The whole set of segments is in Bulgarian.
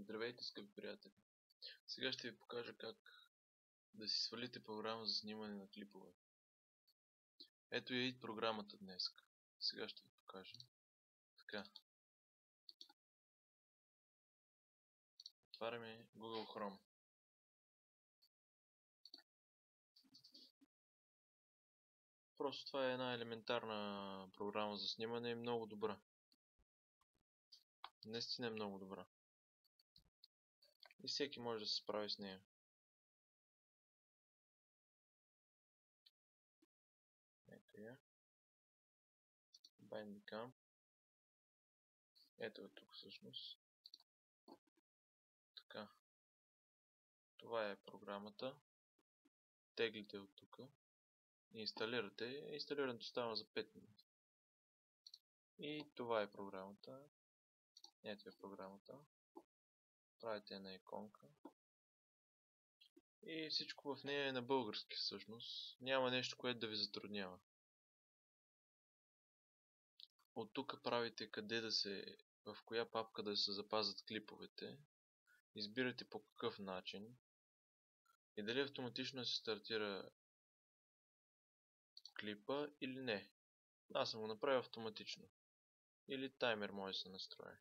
Здравейте, скъпи приятели! Сега ще ви покажа как да си свалите програма за снимане на клипове. Ето и програмата днес. Сега ще ви покажа. Така. Отваряме Google Chrome. Просто това е една елементарна програма за снимане и много добра. Наистина е много добра. И всеки може да се справи с нея. Ето я. Bandicam. Ето е тук всъщност. Така. Това е програмата. Теглите от тук. Инсталирате. Инсталирането става за 5 минути. И това е програмата. Ето е програмата. Правите една иконка. И всичко в нея е на български всъщност. Няма нещо, което да ви затруднява. От тук правите къде да се, в коя папка да се запазят клиповете. Избирате по какъв начин. И дали автоматично се стартира клипа или не. Аз съм го направил автоматично. Или таймер може да се настрои.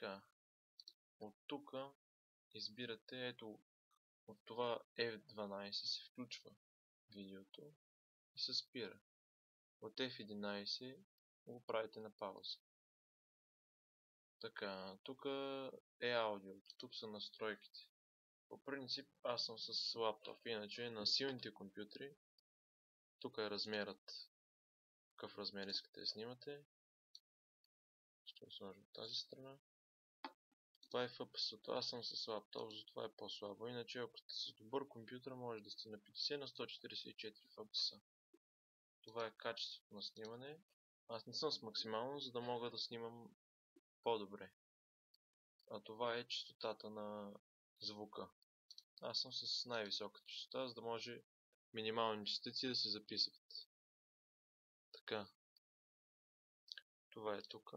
Така. От тук избирате, ето, от това F12 се включва видеото и се спира. От F11 го правите на пауза. Така, тук е аудиото, тук са настройките. По принцип аз съм с лаптоп, иначе на силните компютри тук е размерът, какъв размер искате да снимате. Ще го сложа от тази страна. Това е FPS-то, аз съм с лаптоп, затова е по-слабо. Иначе ако сте с добър компютър, може да сте на 50 на 144 FPS. Това е качеството на снимане. Аз не съм с максимално, за да мога да снимам по-добре. А това е честотата на звука. Аз съм с най-висока честота, за да може минимални частици да се записват. Така. Това е тук.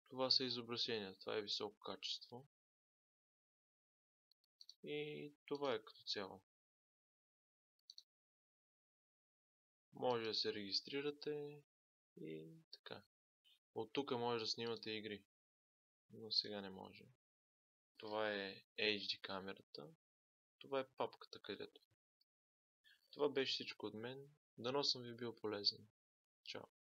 Това са изображения. Това е високо качество. И това е като цяло. Може да се регистрирате и така. От тук може да снимате игри. Но сега не може. Това е HD камерата. Това е папката, където. Това беше всичко от мен. Дано съм ви бил полезен. Чао!